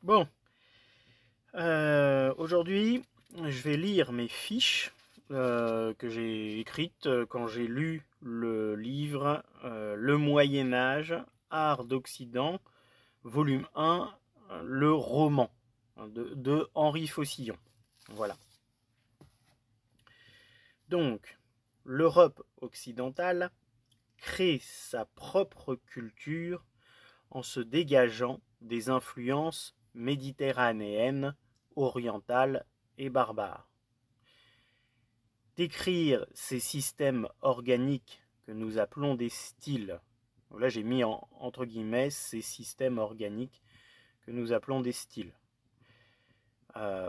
Bon, aujourd'hui, je vais lire mes fiches que j'ai écrites quand j'ai lu le livre Le Moyen Âge, Art d'Occident, volume 1, le roman de Henri Faucillon. Voilà. Donc, l'Europe occidentale crée sa propre culture en se dégageant des influences méditerranéennes, orientales et barbares. Décrire ces systèmes organiques que nous appelons des styles. Là, j'ai mis entre guillemets ces systèmes organiques que nous appelons des styles.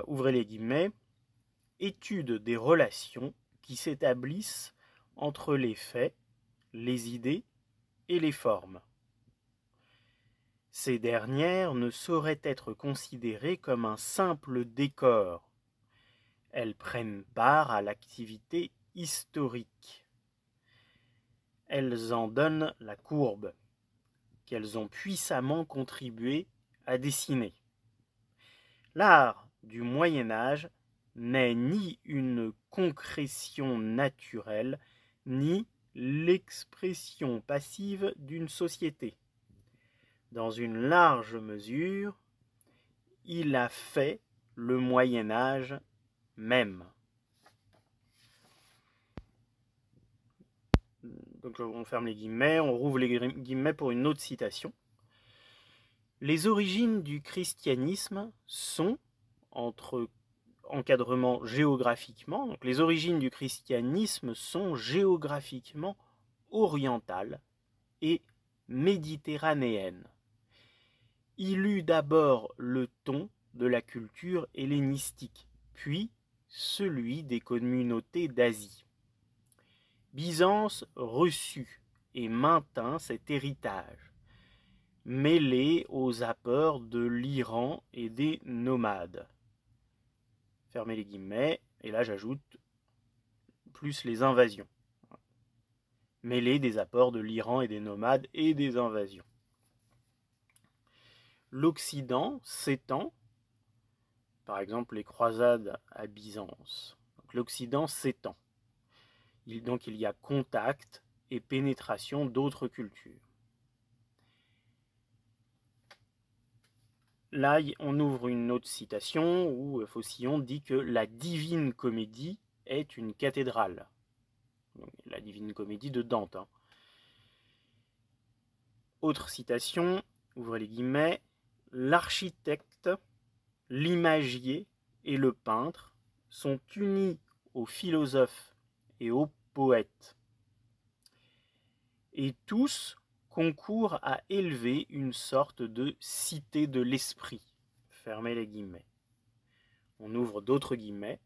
Ouvrez les guillemets. Étude des relations qui s'établissent entre les faits, les idées et les formes. Ces dernières ne sauraient être considérées comme un simple décor. Elles prennent part à l'activité historique. Elles en donnent la courbe, qu'elles ont puissamment contribué à dessiner. L'art du Moyen Âge n'est ni une concrétion naturelle, ni l'expression passive d'une société. Dans une large mesure, il a fait le Moyen Âge même. Donc on ferme les guillemets, on rouvre les guillemets pour une autre citation. Les origines du christianisme sont, entre encadrement géographiquement, donc les origines du christianisme sont géographiquement orientales et méditerranéennes. Il eut d'abord le ton de la culture hellénistique, puis celui des communautés d'Asie. Byzance reçut et maintint cet héritage, mêlé aux apports de l'Iran et des nomades. Fermez les guillemets, et là j'ajoute plus les invasions. Mêlé des apports de l'Iran et des nomades et des invasions. L'Occident s'étend, par exemple les croisades à Byzance. L'Occident s'étend. Donc il y a contact et pénétration d'autres cultures. Là, on ouvre une autre citation où Faucillon dit que la Divine Comédie est une cathédrale. Donc, la Divine Comédie de Dante. Autre citation, ouvrez les guillemets, l'architecte, l'imagier et le peintre sont unis aux philosophes et aux poètes. Et tous concourent à élever une sorte de cité de l'esprit. Fermez les guillemets. On ouvre d'autres guillemets.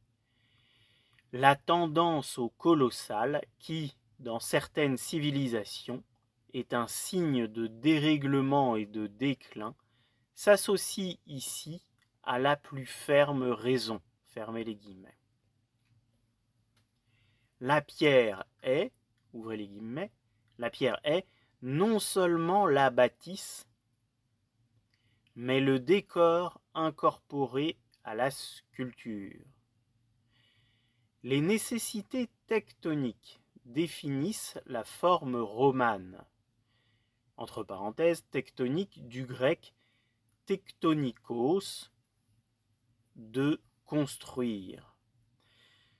La tendance au colossal qui, dans certaines civilisations, est un signe de dérèglement et de déclin, s'associe ici à la plus ferme raison. Fermez les guillemets. La pierre est, ouvrez les guillemets, la pierre est non seulement la bâtisse, mais le décor incorporé à la sculpture. Les nécessités tectoniques définissent la forme romane. Entre parenthèses, tectonique du grec tektonikos, de construire.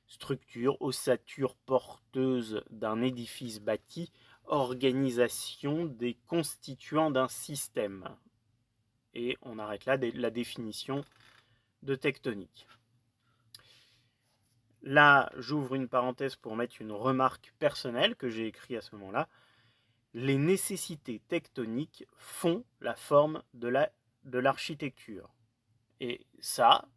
Structure, ossature porteuse d'un édifice bâti, organisation des constituants d'un système. Et on arrête là la définition de tectonique. Là, j'ouvre une parenthèse pour mettre une remarque personnelle que j'ai écrite à ce moment-là. Les nécessités tectoniques font la forme de l'architecture. Et ça,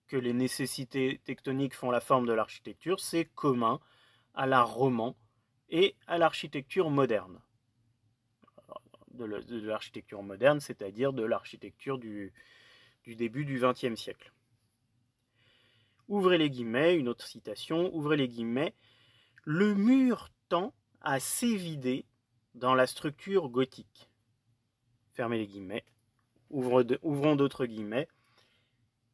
que les nécessités tectoniques font la forme de l'architecture, c'est commun à l'art roman et à l'architecture moderne. De l'architecture moderne, c'est-à-dire de l'architecture du début du XXe siècle. Ouvrez les guillemets, une autre citation, ouvrez les guillemets, le mur tend à s'évider dans la structure gothique. Fermez les guillemets. ouvrons d'autres guillemets,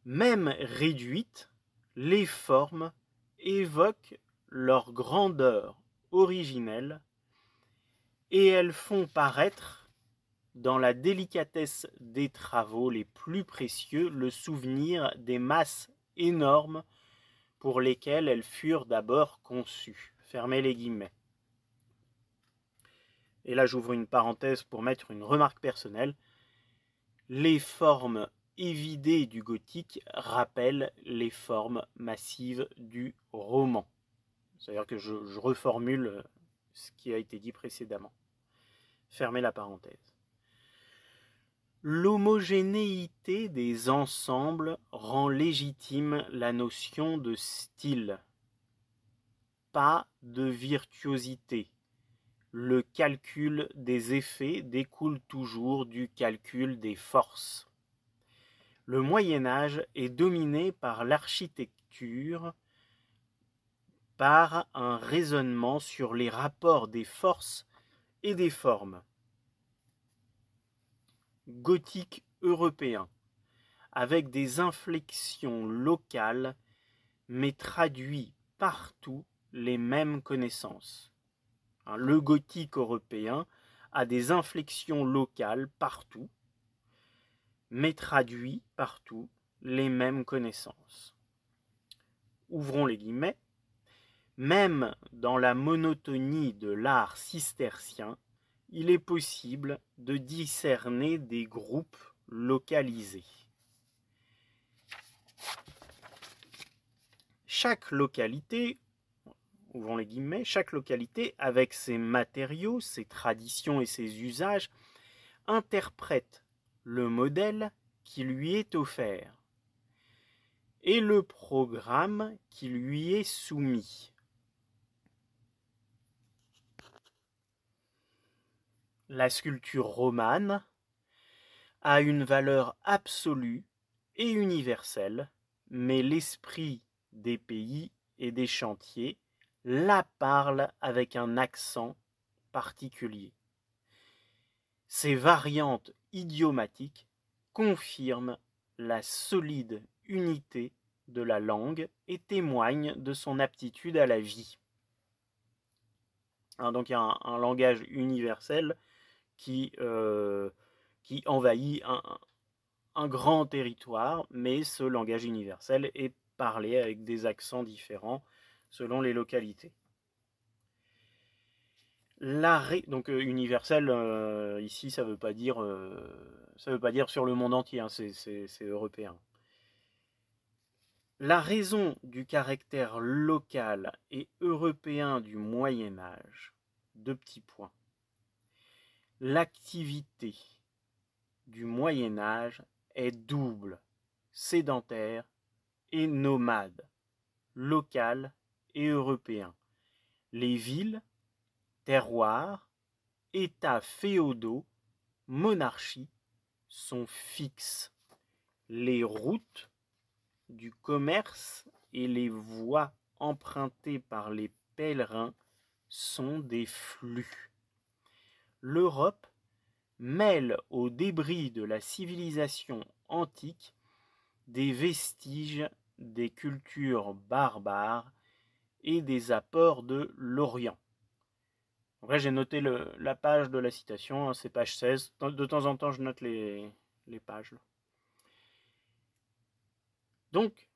même réduites, les formes évoquent leur grandeur originelle et elles font paraître dans la délicatesse des travaux les plus précieux le souvenir des masses énormes pour lesquelles elles furent d'abord conçues. Fermez les guillemets. Et là, j'ouvre une parenthèse pour mettre une remarque personnelle. Les formes évidées du gothique rappellent les formes massives du roman. C'est-à-dire que je reformule ce qui a été dit précédemment. Fermez la parenthèse. L'homogénéité des ensembles rend légitime la notion de style, pas de virtuosité. Le calcul des effets découle toujours du calcul des forces. Le Moyen Âge est dominé par l'architecture, par un raisonnement sur les rapports des forces et des formes. Gothique européen, avec des inflexions locales, mais traduit partout les mêmes connaissances. Le gothique européen a des inflexions locales partout, mais traduit partout les mêmes connaissances. Ouvrons les guillemets. Même dans la monotonie de l'art cistercien, il est possible de discerner des groupes localisés. Chaque localité, ouvrons les guillemets, chaque localité, avec ses matériaux, ses traditions et ses usages, interprète le modèle qui lui est offert et le programme qui lui est soumis. La sculpture romane a une valeur absolue et universelle, mais l'esprit des pays et des chantiers la parle avec un accent particulier. Ces variantes idiomatiques confirment la solide unité de la langue et témoignent de son aptitude à la vie. Donc il y a un langage universel qui envahit un grand territoire, mais ce langage universel est parlé avec des accents différents selon les localités. Donc universel, ici, ça veut pas dire sur le monde entier, hein, c'est européen. La raison du caractère local et européen du Moyen Âge, deux petits points. L'activité du Moyen Âge est double, sédentaire et nomade, local et européen. Les villes, terroirs, états féodaux, monarchies sont fixes. Les routes du commerce et les voies empruntées par les pèlerins sont des flux. L'Europe mêle aux débris de la civilisation antique des vestiges des cultures barbares et des apports de l'Orient. Donc là, j'ai noté la page de la citation, hein, c'est page 16. De temps en temps, je note les pages. Là. Donc,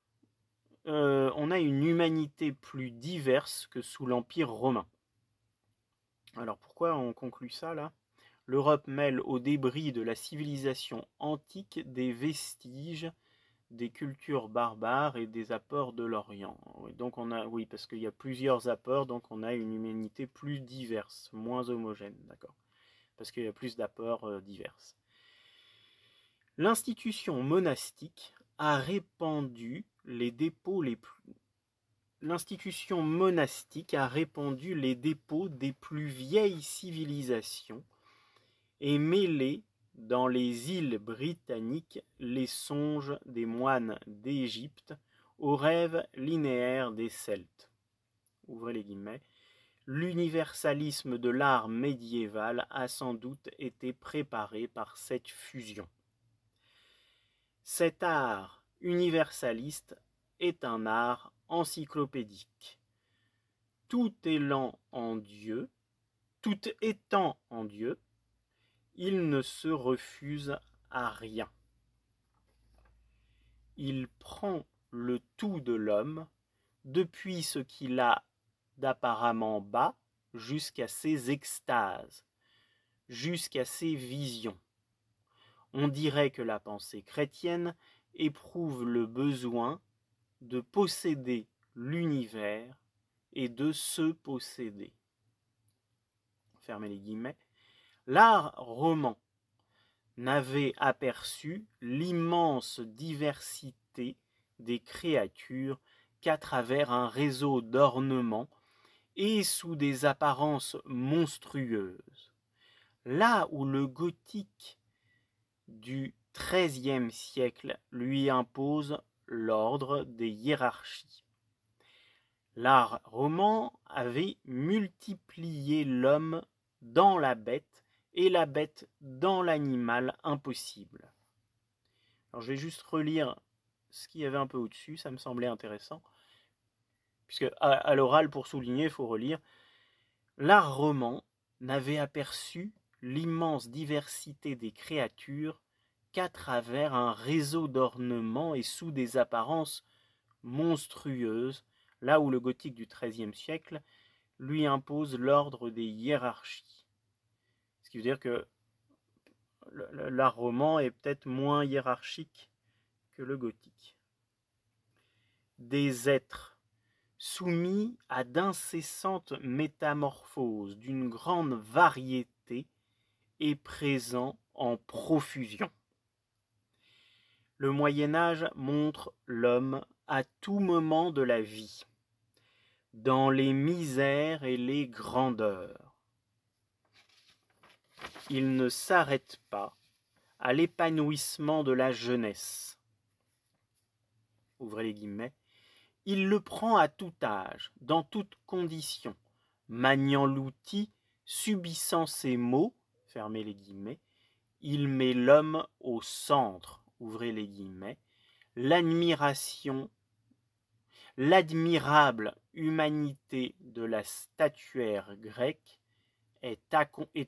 on a une humanité plus diverse que sous l'Empire romain. Alors, pourquoi on conclut ça, là ? L'Europe mêle aux débris de la civilisation antique des vestiges des cultures barbares et des apports de l'Orient. Donc oui, parce qu'il y a plusieurs apports, donc on a une humanité plus diverse, moins homogène, d'accord ? Parce qu'il y a plus d'apports divers. L'institution monastique a répandu les dépôts L'institution monastique a répandu les dépôts des plus vieilles civilisations et mêlé dans les îles britanniques les songes des moines d'Égypte aux rêves linéaires des Celtes. Ouvrez les guillemets. L'universalisme de l'art médiéval a sans doute été préparé par cette fusion. Cet art universaliste est un art encyclopédique. Tout étant en Dieu, il ne se refuse à rien. Il prend le tout de l'homme, depuis ce qu'il a d'apparemment bas jusqu'à ses extases, jusqu'à ses visions. On dirait que la pensée chrétienne éprouve le besoin de posséder l'univers et de se posséder. Fermez les guillemets. L'art roman n'avait aperçu l'immense diversité des créatures qu'à travers un réseau d'ornements et sous des apparences monstrueuses. Là où le gothique du XIIIe siècle lui impose l'ordre des hiérarchies. L'art roman avait multiplié l'homme dans la bête et la bête dans l'animal impossible. Alors je vais juste relire ce qu'il y avait un peu au-dessus, ça me semblait intéressant. Puisque à l'oral, pour souligner, il faut relire. L'art roman n'avait aperçu l'immense diversité des créatures qu'à travers un réseau d'ornements et sous des apparences monstrueuses, là où le gothique du XIIIe siècle lui impose l'ordre des hiérarchies. Ce qui veut dire que l'art roman est peut-être moins hiérarchique que le gothique. Des êtres soumis à d'incessantes métamorphoses d'une grande variété et présents en profusion. Le Moyen-Âge montre l'homme à tout moment de la vie, dans les misères et les grandeurs. Il ne s'arrête pas à l'épanouissement de la jeunesse. Ouvrez les guillemets. Il le prend à tout âge, dans toutes conditions, maniant l'outil, subissant ses maux, fermez les guillemets, il met l'homme au centre, ouvrez les guillemets, l'admirable humanité de la statuaire grecque est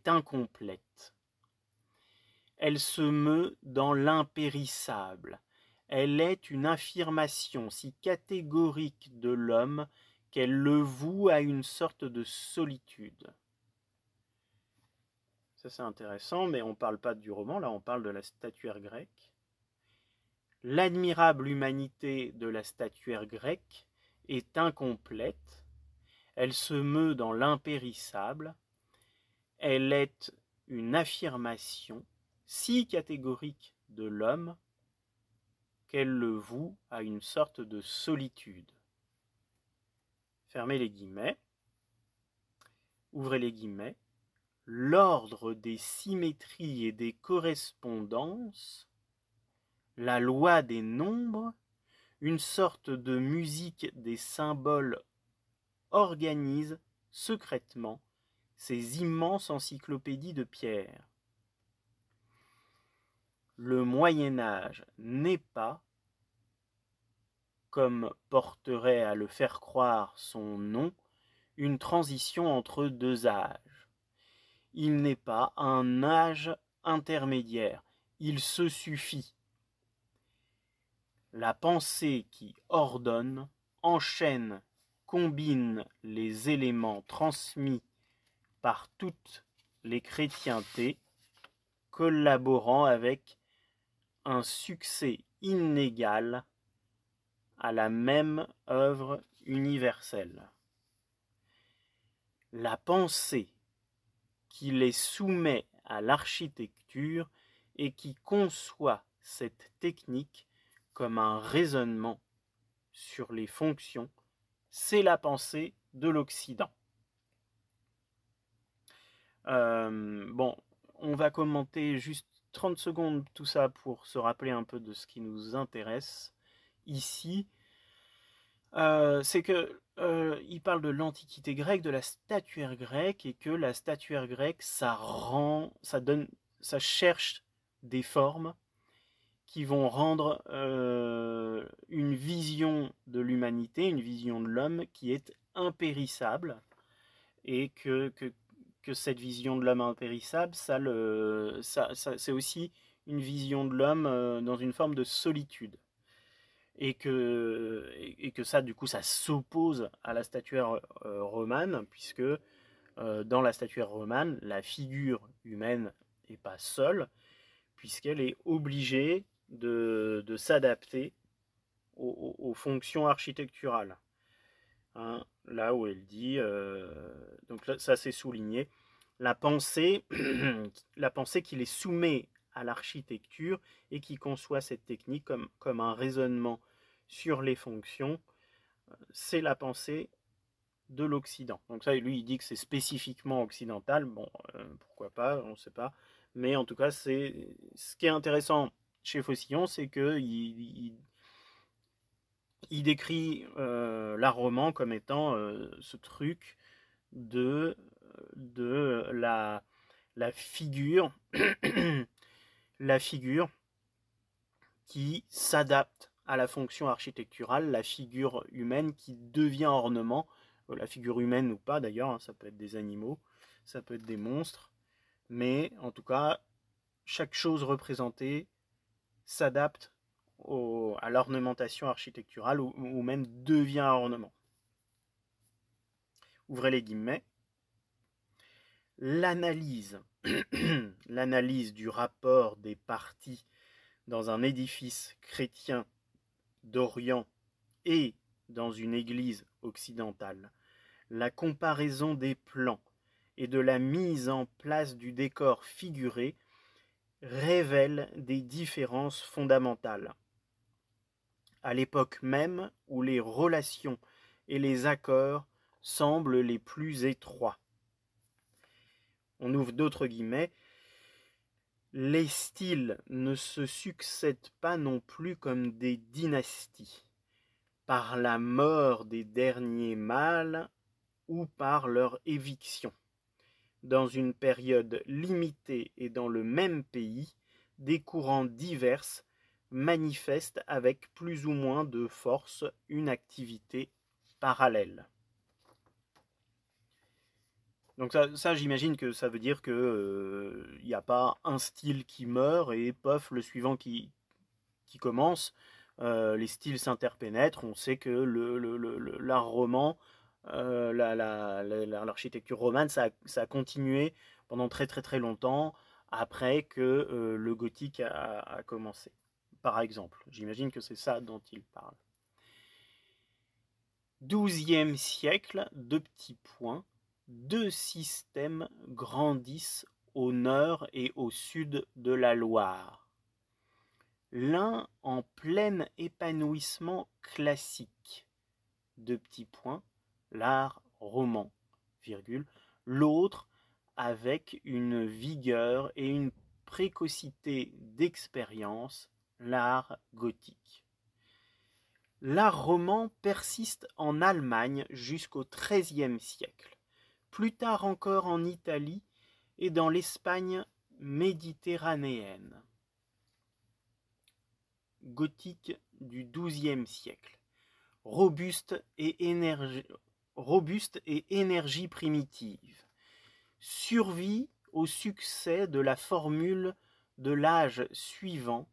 incomplète. Elle se meut dans l'impérissable. Elle est une affirmation si catégorique de l'homme qu'elle le voue à une sorte de solitude. Ça c'est intéressant, mais on ne parle pas du roman, là on parle de la statuaire grecque. L'admirable humanité de la statuaire grecque est incomplète. Elle se meut dans l'impérissable. Elle est une affirmation si catégorique de l'homme qu'elle le voue à une sorte de solitude. Fermez les guillemets. Ouvrez les guillemets. L'ordre des symétries et des correspondances, la loi des nombres, une sorte de musique des symboles organise secrètement ces immenses encyclopédies de pierre. Le Moyen-Âge n'est pas, comme porterait à le faire croire son nom, une transition entre deux âges. Il n'est pas un âge intermédiaire, il se suffit. La pensée qui ordonne, enchaîne, combine les éléments transmis par toutes les chrétientés, collaborant avec un succès inégal à la même œuvre universelle. La pensée qui les soumet à l'architecture et qui conçoit cette technique comme un raisonnement sur les fonctions, c'est la pensée de l'Occident. Bon, on va commenter juste 30 secondes tout ça pour se rappeler un peu de ce qui nous intéresse ici. C'est que il parle de l'Antiquité grecque, de la statuaire grecque, et que la statuaire grecque, ça cherche des formes qui vont rendre une vision de l'humanité, une vision de l'homme qui est impérissable, et que cette vision de l'homme impérissable, c'est aussi une vision de l'homme dans une forme de solitude. Et que ça, du coup, ça s'oppose à la statuaire romane, puisque dans la statuaire romane, la figure humaine n'est pas seule, puisqu'elle est obligée de s'adapter aux fonctions architecturales. Hein, là où elle dit, donc là, ça c'est souligné, la pensée qui les soumet à l'architecture et qui conçoit cette technique comme un raisonnement sur les fonctions, c'est la pensée de l'Occident. Donc ça, lui, il dit que c'est spécifiquement occidental. Bon, pourquoi pas, on ne sait pas. Mais en tout cas, ce qui est intéressant chez Faucillon, c'est qu'il décrit l'art roman comme étant ce truc de la figure, la figure qui s'adapte à la fonction architecturale, la figure humaine qui devient ornement, la figure humaine ou pas d'ailleurs, hein, ça peut être des animaux, ça peut être des monstres, mais en tout cas, chaque chose représentée s'adapte à l'ornementation architecturale ou même devient un ornement. Ouvrez les guillemets. L'analyse du rapport des parties dans un édifice chrétien d'Orient et dans une église occidentale, la comparaison des plans et de la mise en place du décor figuré révèle des différences fondamentales. À l'époque même où les relations et les accords semblent les plus étroits. On ouvre d'autres guillemets. Les styles ne se succèdent pas non plus comme des dynasties, par la mort des derniers mâles ou par leur éviction. Dans une période limitée et dans le même pays, des courants divers manifestent avec plus ou moins de force une activité parallèle. Donc ça j'imagine que ça veut dire que n'y a pas un style qui meurt et pof, le suivant qui commence. Les styles s'interpénètrent. On sait que l'art roman, l'architecture romane, ça a continué pendant très très très longtemps après que le gothique a commencé. Par exemple, j'imagine que c'est ça dont il parle. 12e siècle, deux petits points. Deux systèmes grandissent au nord et au sud de la Loire. L'un en plein épanouissement classique, deux petits points, l'art roman, virgule, l'autre avec une vigueur et une précocité d'expérience, l'art gothique. L'art roman persiste en Allemagne jusqu'au XIIIe siècle. Plus tard encore en Italie et dans l'Espagne méditerranéenne. Gothique du XIIe siècle. Robuste et énergie primitive. Survie au succès de la formule de l'âge suivant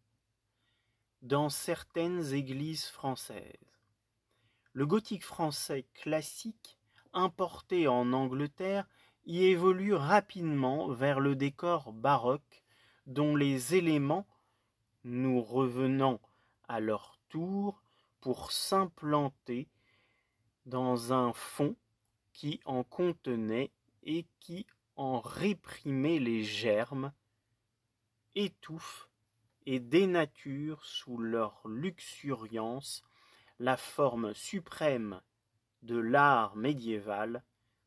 dans certaines églises françaises. Le gothique français classique importé en Angleterre, y évolue rapidement vers le décor baroque dont les éléments, nous revenant à leur tour pour s'implanter dans un fond qui en contenait et qui en réprimait les germes, étouffe et dénature sous leur luxuriance la forme suprême de l'art médiéval,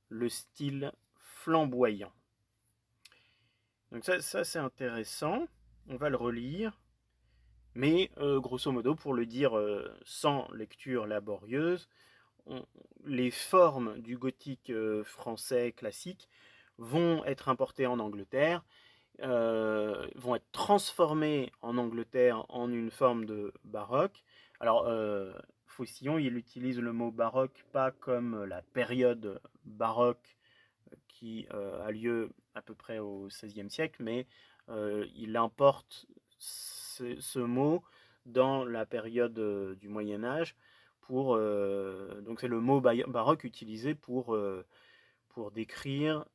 le style flamboyant. Donc ça c'est intéressant, on va le relire, mais grosso modo, pour le dire sans lecture laborieuse, les formes du gothique français classique vont être importées en Angleterre vont être transformés en Angleterre en une forme de baroque. Alors, Faucillon, il utilise le mot baroque pas comme la période baroque qui a lieu à peu près au XVIe siècle, mais il importe ce mot dans la période du Moyen Âge donc c'est le mot baroque utilisé pour décrire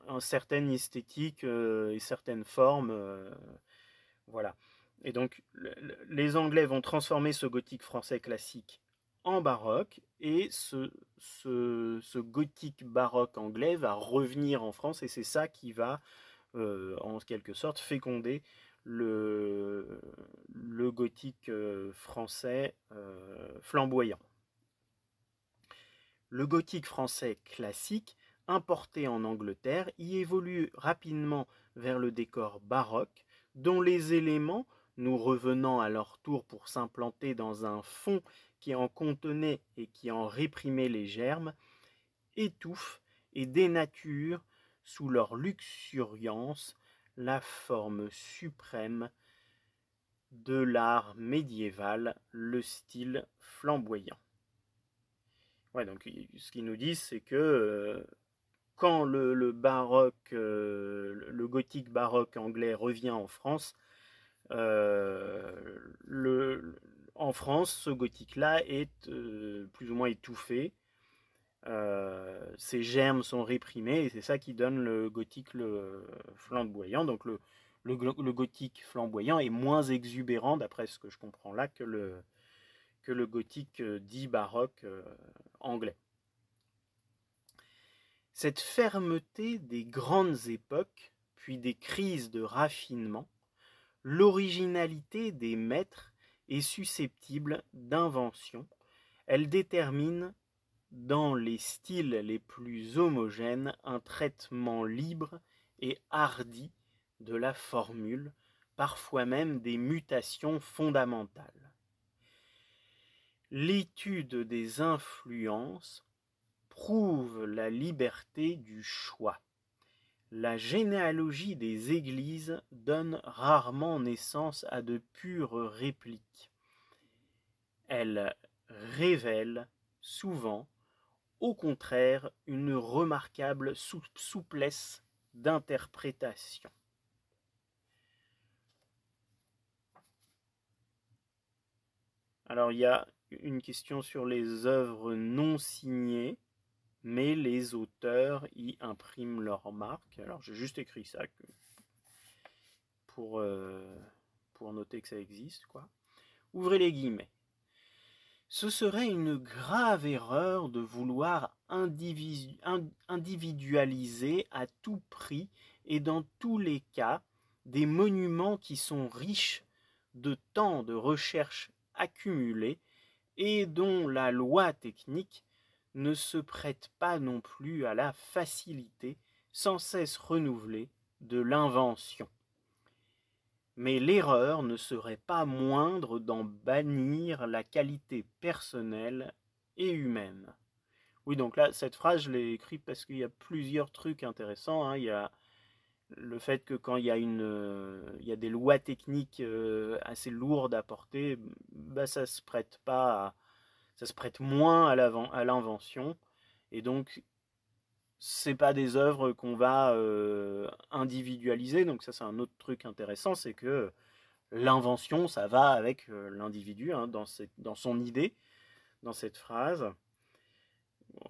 une certaine esthétique et certaines formes. Voilà. Et donc, les Anglais vont transformer ce gothique français classique en baroque, et ce gothique baroque anglais va revenir en France, et c'est ça qui va, en quelque sorte, féconder le gothique français flamboyant. Le gothique français classique, importé en Angleterre, y évolue rapidement vers le décor baroque, dont les éléments, nous revenant à leur tour pour s'implanter dans un fond qui en contenait et qui en réprimait les germes, étouffent et dénaturent sous leur luxuriance la forme suprême de l'art médiéval, le style flamboyant. Ouais, donc ce qu'ils nous disent, c'est que quand le baroque, le gothique baroque anglais revient en France, en France, ce gothique-là est plus ou moins étouffé. Ses germes sont réprimés, et c'est ça qui donne le gothique flamboyant. Donc le gothique flamboyant est moins exubérant, d'après ce que je comprends là, que le gothique dit baroque anglais. Cette fermeté des grandes époques, puis des crises de raffinement, l'originalité des maîtres est susceptible d'invention. Elle détermine, dans les styles les plus homogènes, un traitement libre et hardi de la formule, parfois même des mutations fondamentales. L'étude des influences prouve la liberté du choix. La généalogie des églises donne rarement naissance à de pures répliques. Elle révèle souvent, au contraire, une remarquable souplesse d'interprétation. Alors il y a une question sur les œuvres non signées, mais les auteurs y impriment leur marque. Alors j'ai juste écrit ça pour noter que ça existe, quoi. Ouvrez les guillemets. Ce serait une grave erreur de vouloir individualiser à tout prix et dans tous les cas des monuments qui sont riches de tant de recherches accumulées et dont la loi technique ne se prête pas non plus à la facilité sans cesse renouvelée de l'invention. Mais l'erreur ne serait pas moindre d'en bannir la qualité personnelle et humaine. Oui, donc là, cette phrase, je l'ai écrite parce qu'il y a plusieurs trucs intéressants. Il y a le fait que quand il y a des lois techniques assez lourdes à porter, ça se prête moins à l'invention, et donc c'est pas des œuvres qu'on va individualiser. Donc ça, c'est un autre truc intéressant, c'est que l'invention, ça va avec l'individu, dans son idée, dans cette phrase,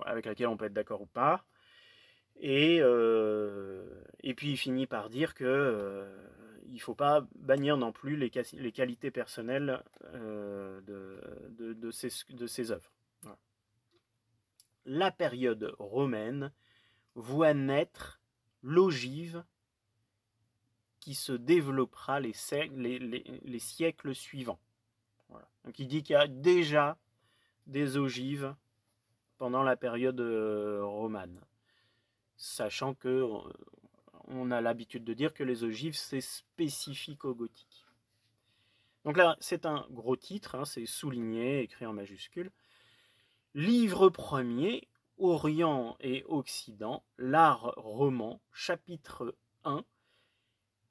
avec laquelle on peut être d'accord ou pas. Et puis il finit par dire que il ne faut pas bannir non plus les qualités personnelles de ces œuvres. Voilà. La période romaine voit naître l'ogive qui se développera les siècles suivants. Voilà. Donc il dit qu'il y a déjà des ogives pendant la période romane, sachant que on a l'habitude de dire que les ogives, c'est spécifique au gothique. Donc là, c'est un gros titre, c'est souligné, écrit en majuscule. Livre premier, Orient et Occident, l'art roman, chapitre 1,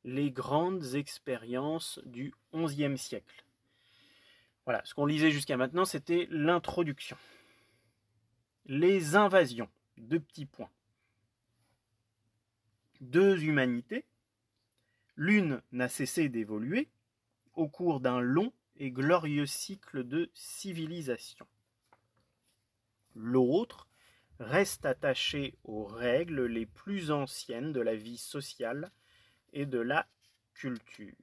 les grandes expériences du XIe siècle. Voilà, ce qu'on lisait jusqu'à maintenant, c'était l'introduction. Les invasions, 2 petits points. 2 humanités, l'une n'a cessé d'évoluer au cours d'un long et glorieux cycle de civilisation. L'autre reste attachée aux règles les plus anciennes de la vie sociale et de la culture.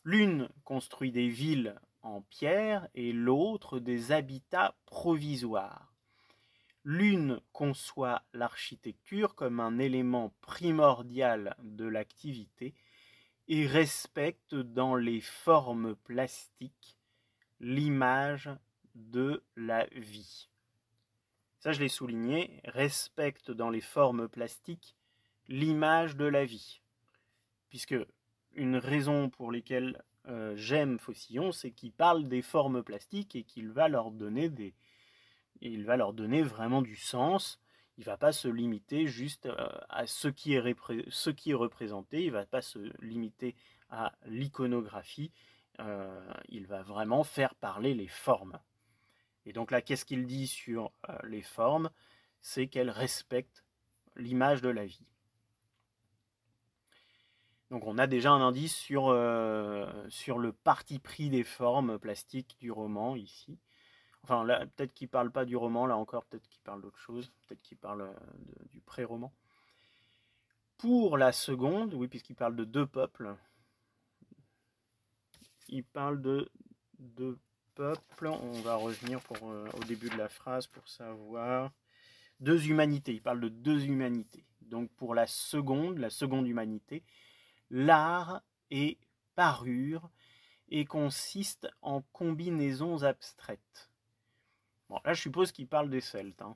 L'une construit des villes en pierre et l'autre des habitats provisoires. L'une conçoit l'architecture comme un élément primordial de l'activité et respecte dans les formes plastiques l'image de la vie. Ça, je l'ai souligné, respecte dans les formes plastiques l'image de la vie. Puisque une raison pour laquelle j'aime Faucillon, c'est qu'il parle des formes plastiques et qu'il va leur donner vraiment du sens. Il ne va pas se limiter juste à ce qui est représenté, il ne va pas se limiter à l'iconographie, il va vraiment faire parler les formes. Et donc là, qu'est-ce qu'il dit sur les formes? C'est qu'elles respectent l'image de la vie. Donc on a déjà un indice sur le parti pris des formes plastiques du roman ici. Enfin là, peut-être qu'il ne parle pas du roman, là encore, peut-être qu'il parle d'autre chose, peut-être qu'il parle du pré-roman. Pour la seconde, oui, puisqu'il parle de 2 peuples, il parle de 2 peuples, on va revenir au début de la phrase pour savoir. 2 humanités, il parle de 2 humanités. Donc pour la seconde humanité, l'art est parure et consiste en combinaisons abstraites. Bon, là, je suppose qu'il parle des Celtes. Hein.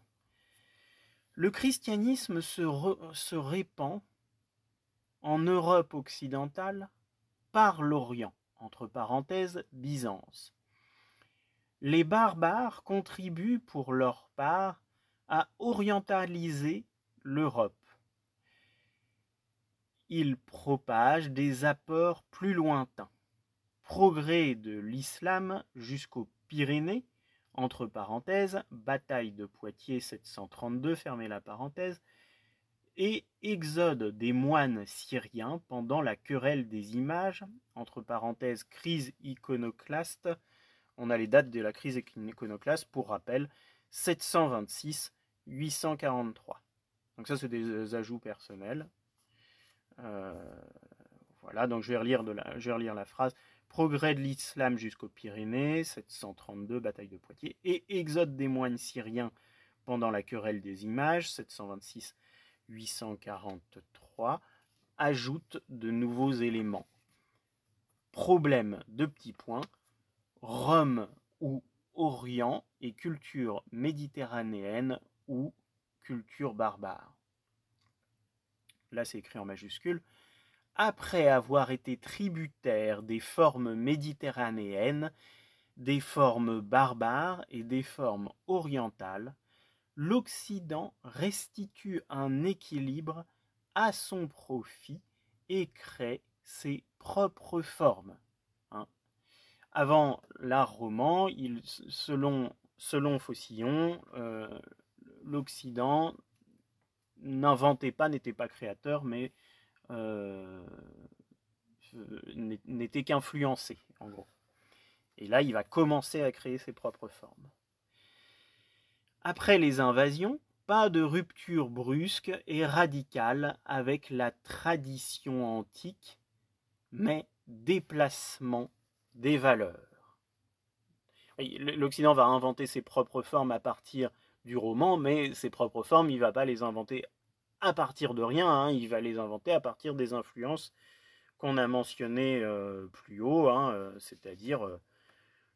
Le christianisme se répand en Europe occidentale par l'Orient, entre parenthèses, Byzance. Les barbares contribuent pour leur part à orientaliser l'Europe. Ils propagent des apports plus lointains. Progrès de l'islam jusqu'aux Pyrénées, entre parenthèses, bataille de Poitiers 732, fermez la parenthèse, et exode des moines syriens pendant la querelle des images, entre parenthèses, crise iconoclaste. On a les dates de la crise iconoclaste, pour rappel, 726-843. Donc ça, c'est des ajouts personnels. Voilà, donc je vais relire la phrase. Progrès de l'islam jusqu'aux Pyrénées, 732, bataille de Poitiers, et exode des moines syriens pendant la querelle des images, 726-843, ajoute de nouveaux éléments. Problème, 2 petits points, Rome ou Orient et culture méditerranéenne ou culture barbare. Là, c'est écrit en majuscule. Après avoir été tributaire des formes méditerranéennes, des formes barbares et des formes orientales, l'Occident restitue un équilibre à son profit et crée ses propres formes. Hein. Avant l'art roman, selon Faucillon, l'Occident n'inventait pas, n'était pas créateur, mais n'était qu'influencé, en gros. Et là, il va commencer à créer ses propres formes. Après les invasions, pas de rupture brusque et radicale avec la tradition antique, mais déplacement des valeurs. L'Occident va inventer ses propres formes à partir du roman, mais ses propres formes, il ne va pas les inventer à partir de rien, hein, il va les inventer à partir des influences qu'on a mentionnées plus haut, hein, c'est-à-dire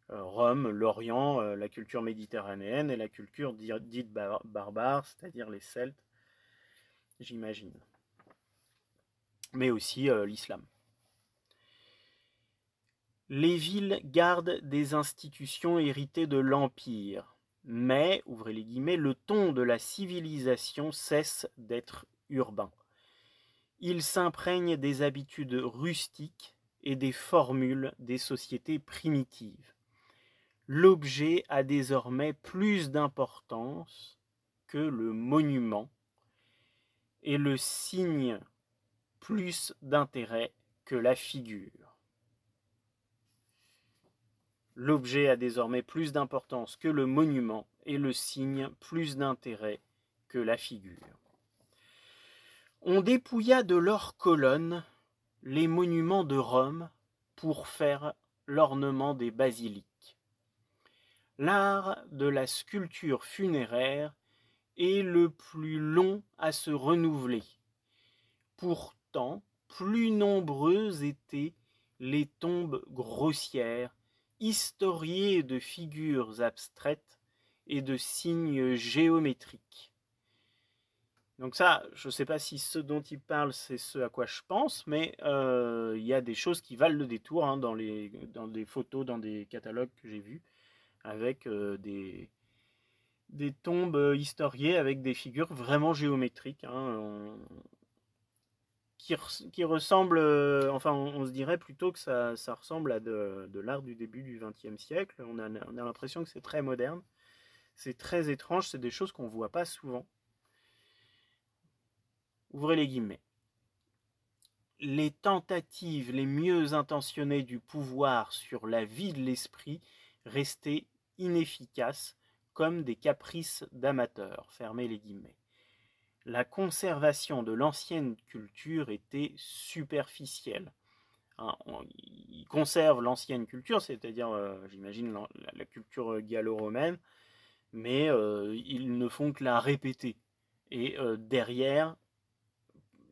Rome, l'Orient, la culture méditerranéenne et la culture dite barbare, c'est-à-dire les Celtes, j'imagine. Mais aussi l'islam. Les villes gardent des institutions héritées de l'Empire, mais, ouvrez les guillemets, le ton de la civilisation cesse d'être urbain. Il s'imprègne des habitudes rustiques et des formules des sociétés primitives. L'objet a désormais plus d'importance que le monument et le signe plus d'intérêt que la figure. L'objet a désormais plus d'importance que le monument et le signe plus d'intérêt que la figure. On dépouilla de leurs colonnes les monuments de Rome pour faire l'ornement des basiliques. L'art de la sculpture funéraire est le plus long à se renouveler. Pourtant, plus nombreuses étaient les tombes grossières, historiées de figures abstraites et de signes géométriques. Donc ça, je ne sais pas si ce dont il parle, c'est ce à quoi je pense, mais il y a des choses qui valent le détour hein, dans des photos, dans des catalogues que j'ai vus, avec des tombes historiées avec des figures vraiment géométriques, hein, qui ressemblent, enfin on se dirait plutôt que ça ressemble à de l'art du début du XXe siècle. On a l'impression que c'est très moderne, c'est très étrange, c'est des choses qu'on ne voit pas souvent. Ouvrez les guillemets. Les tentatives les mieux intentionnées du pouvoir sur la vie de l'esprit restaient inefficaces comme des caprices d'amateurs. Fermez les guillemets. La conservation de l'ancienne culture était superficielle. Hein, ils conservent l'ancienne culture, c'est-à-dire, j'imagine, la culture gallo-romaine, mais ils ne font que la répéter. Et derrière,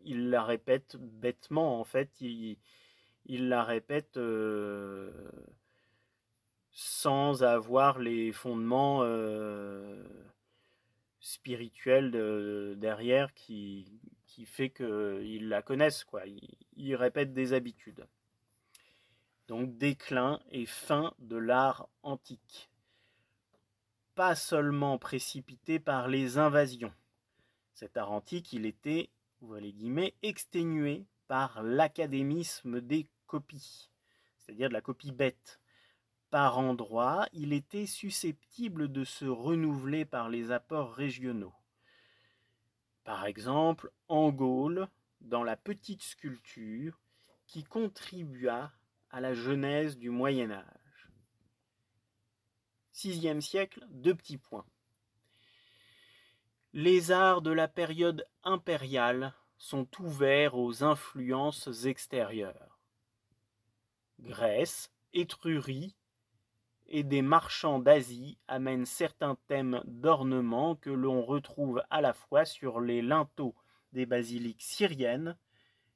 ils la répètent bêtement, en fait. Ils la répètent sans avoir les fondements spirituels derrière qui fait qu'ils la connaissent, quoi. Ils répètent des habitudes. Donc déclin et fin de l'art antique. Pas seulement précipité par les invasions. Cet art antique, il était, ouvrez les guillemets, exténué par l'académisme des copies, c'est-à-dire de la copie bête. Par endroits, il était susceptible de se renouveler par les apports régionaux. Par exemple, en Gaule, dans la petite sculpture, qui contribua à la genèse du Moyen Âge. VIe siècle, deux petits points. Les arts de la période impériale sont ouverts aux influences extérieures. Grèce, Étrurie et des marchands d'Asie amènent certains thèmes d'ornement que l'on retrouve à la fois sur les linteaux des basiliques syriennes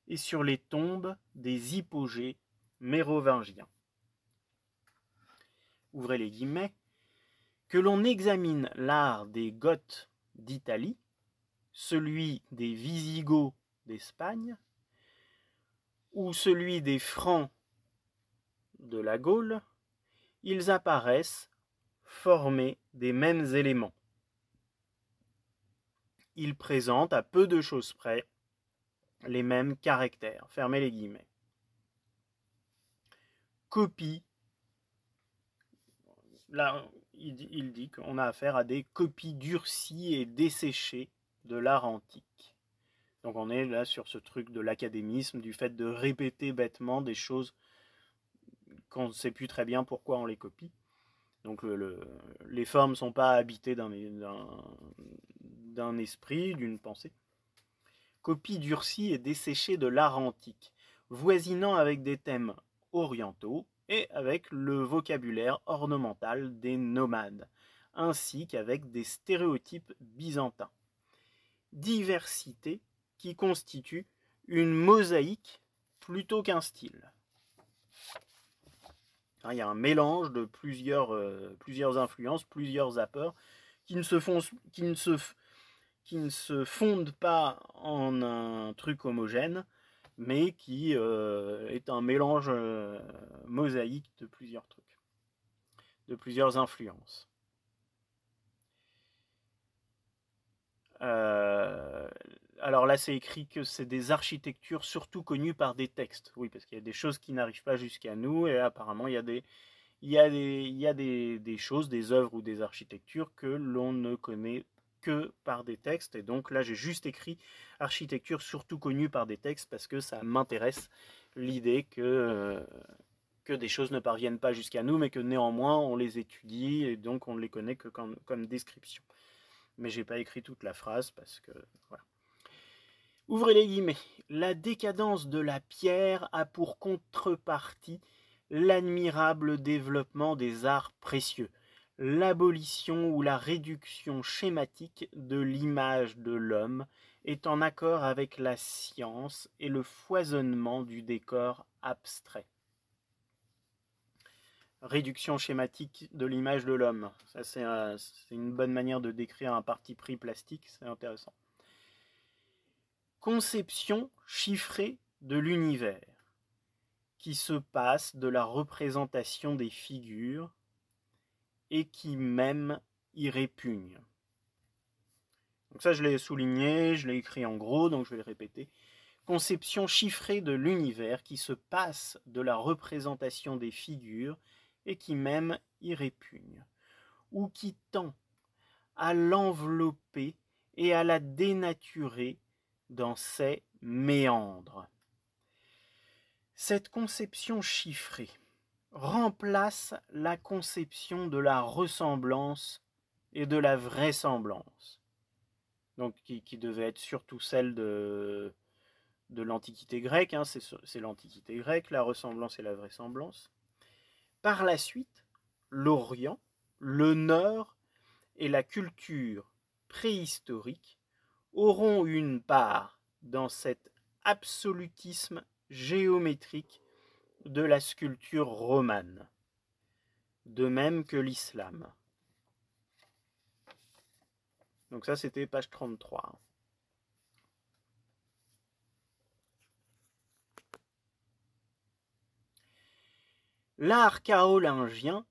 et sur les tombes des hypogées mérovingiens. Ouvrez les guillemets. Que l'on examine l'art des Goths d'Italie, celui des Visigoths d'Espagne, ou celui des Francs de la Gaule, ils apparaissent formés des mêmes éléments. Ils présentent à peu de choses près les mêmes caractères. Fermez les guillemets. Copie. Là, il dit qu'on a affaire à des copies durcies et desséchées de l'art antique. Donc on est là sur ce truc de l'académisme, du fait de répéter bêtement des choses qu'on ne sait plus très bien pourquoi on les copie. Donc les formes ne sont pas habitées d'un esprit, d'une pensée. Copie durcie et desséchée de l'art antique, voisinant avec des thèmes orientaux et avec le vocabulaire ornemental des nomades, ainsi qu'avec des stéréotypes byzantins. Diversité qui constitue une mosaïque plutôt qu'un style. Il y a un mélange de plusieurs influences, plusieurs apports qui ne se fondent pas en un truc homogène, mais qui est un mélange mosaïque de plusieurs trucs, de plusieurs influences. alors là, c'est écrit que c'est des architectures surtout connues par des textes. Oui, parce qu'il y a des choses qui n'arrivent pas jusqu'à nous, et apparemment, il y a des choses, des œuvres ou des architectures que l'on ne connaît que par des textes. Et donc là, j'ai juste écrit architecture surtout connue par des textes parce que ça m'intéresse l'idée que des choses ne parviennent pas jusqu'à nous, mais que néanmoins on les étudie et donc on ne les connaît que comme description. Mais j'ai pas écrit toute la phrase parce que voilà. Ouvrez les guillemets. La décadence de la pierre a pour contrepartie l'admirable développement des arts précieux, l'abolition ou la réduction schématique de l'image de l'homme est en accord avec la science et le foisonnement du décor abstrait. Réduction schématique de l'image de l'homme. Ça, c'est une bonne manière de décrire un parti pris plastique, c'est intéressant. Conception chiffrée de l'univers, qui se passe de la représentation des figures et qui même y répugne. Donc ça, je l'ai souligné, je l'ai écrit en gros, donc je vais le répéter. Conception chiffrée de l'univers qui se passe de la représentation des figures et qui même y répugne, ou qui tend à l'envelopper et à la dénaturer dans ses méandres. Cette conception chiffrée remplace la conception de la ressemblance et de la vraisemblance, donc qui devait être surtout celle de l'Antiquité grecque, hein, c'est l'Antiquité grecque, la ressemblance et la vraisemblance. Par la suite, l'Orient, le Nord et la culture préhistorique auront une part dans cet absolutisme géométrique de la sculpture romane, de même que l'islam. Donc ça, c'était page 33. L'art carolingien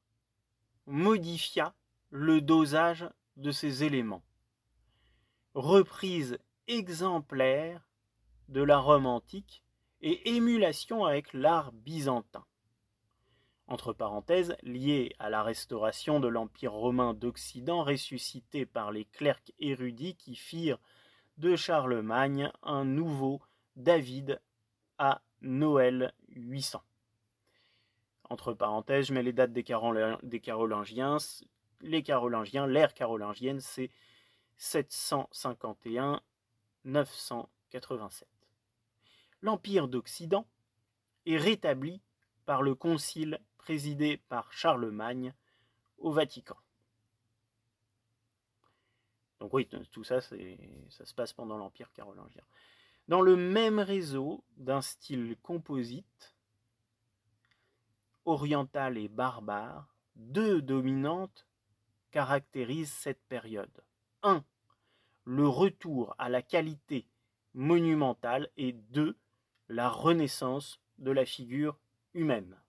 modifia le dosage de ces éléments. Reprise exemplaire de la Rome antique et émulation avec l'art byzantin. Entre parenthèses, lié à la restauration de l'Empire romain d'Occident ressuscité par les clercs érudits qui firent de Charlemagne un nouveau David à Noël 800. Entre parenthèses, je mets les dates des Carolingiens. Les Carolingiens, l'ère carolingienne, c'est 751-987. L'Empire d'Occident est rétabli par le concile présidé par Charlemagne au Vatican. Donc oui, tout ça, ça se passe pendant l'Empire carolingien. Dans le même réseau d'un style composite, oriental et barbare, deux dominantes caractérisent cette période. 1. Le retour à la qualité monumentale et 2. La renaissance de la figure humaine.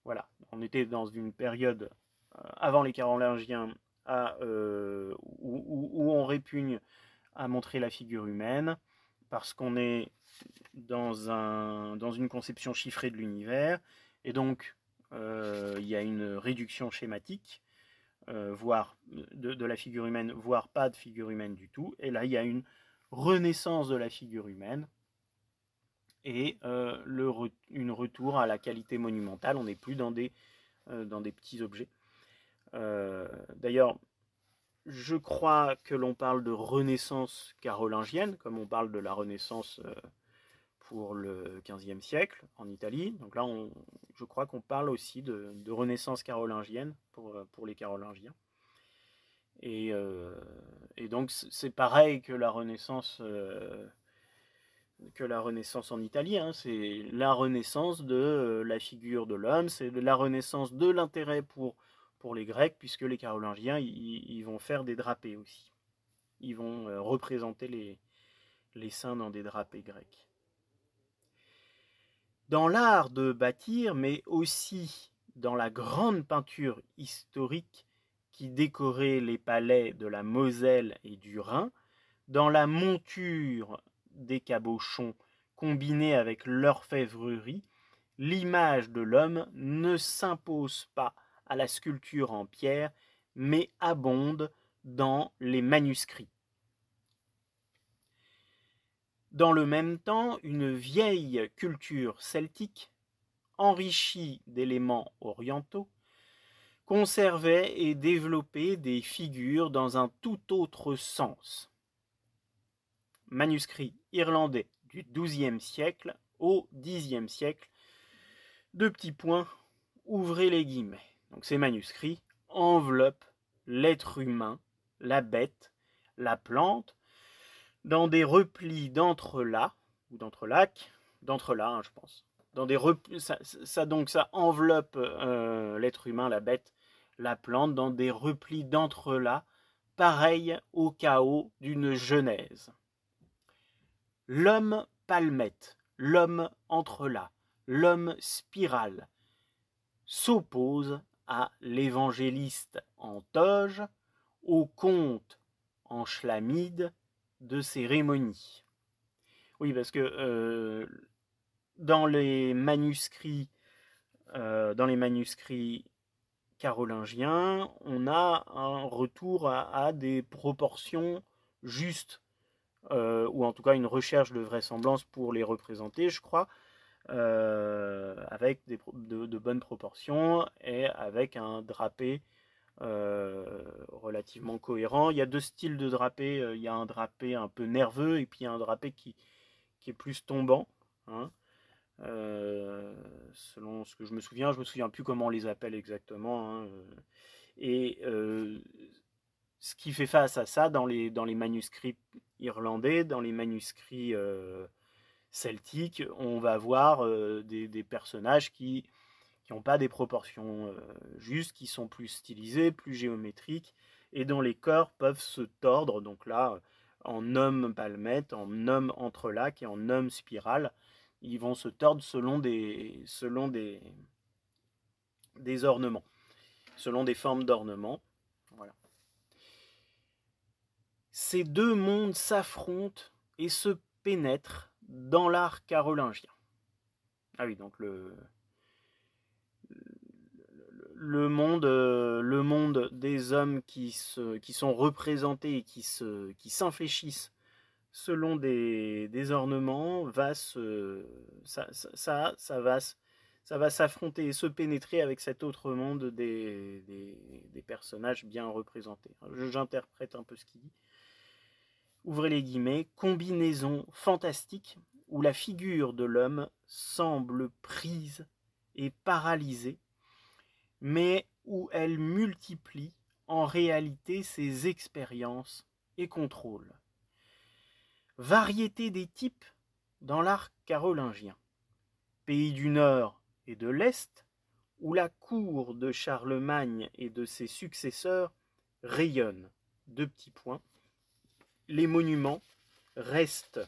Voilà, on était dans une période avant les Carolingiens où on répugne à montrer la figure humaine parce qu'on est dans une conception chiffrée de l'univers et donc il y a une réduction schématique voire de la figure humaine, voire pas de figure humaine du tout, et là il y a une renaissance de la figure humaine et une retour à la qualité monumentale. On n'est plus dans des petits objets. D'ailleurs, je crois que l'on parle de renaissance carolingienne, comme on parle de la renaissance pour le XVe siècle en Italie. Donc là, je crois qu'on parle aussi de renaissance carolingienne pour les Carolingiens. Et donc c'est pareil que la Renaissance en Italie, hein. C'est la renaissance de la figure de l'homme, c'est la renaissance de l'intérêt pour les Grecs, puisque les Carolingiens, ils vont faire des drapés aussi. Ils vont représenter les saints dans des drapés grecs. Dans l'art de bâtir, mais aussi dans la grande peinture historique qui décorait les palais de la Moselle et du Rhin, dans la monture des cabochons combinée avec l'orfèvrerie, l'image de l'homme ne s'impose pas à la sculpture en pierre, mais abonde dans les manuscrits. Dans le même temps, une vieille culture celtique, enrichie d'éléments orientaux, conservait et développait des figures dans un tout autre sens. Manuscrits irlandais du XIIe siècle au Xe siècle, deux petits points, ouvrez les guillemets. Donc ces manuscrits enveloppent l'être humain, la bête, la plante, dans des replis d'entrelacs, ou d'entrelacs, je pense. Dans des replis, ça enveloppe l'être humain, la bête, la plante, dans des replis d'entrelacs, pareils au chaos d'une genèse. L'homme palmette, l'homme entrelac, l'homme spirale, s'oppose à l'évangéliste en toge, au comte en chlamyde de cérémonie. Oui, parce que dans les manuscrits carolingiens, on a un retour à des proportions justes, ou en tout cas une recherche de vraisemblance pour les représenter, je crois, avec de bonnes proportions et avec un drapé relativement cohérent. Il y a deux styles de drapé. Il y a un drapé un peu nerveux et puis il y a un drapé qui est plus tombant. Hein. Selon ce que je me souviens plus comment on les appelle exactement. Hein. Et ce qui fait face à ça dans les manuscrits irlandais, dans les manuscrits celtiques, on va voir des personnages qui n'ont pas des proportions justes, qui sont plus stylisés, plus géométriques, et dont les corps peuvent se tordre, donc là, en homme palmette, en homme entrelac et en homme spirale, ils vont se tordre selon des ornements, selon des formes d'ornements. Voilà. Ces deux mondes s'affrontent et se pénètrent dans l'art carolingien. Ah oui, donc le monde des hommes qui sont représentés et qui s'infléchissent selon des ornements ça va s'affronter et se pénétrer avec cet autre monde des personnages bien représentés. J'interprète un peu ce qu'il dit. Ouvrez les guillemets, combinaison fantastique où la figure de l'homme semble prise et paralysée, mais où elle multiplie en réalité ses expériences et contrôles. Variété des types dans l'art carolingien. Pays du Nord et de l'Est, où la cour de Charlemagne et de ses successeurs rayonne. Deux petits points. Les monuments restent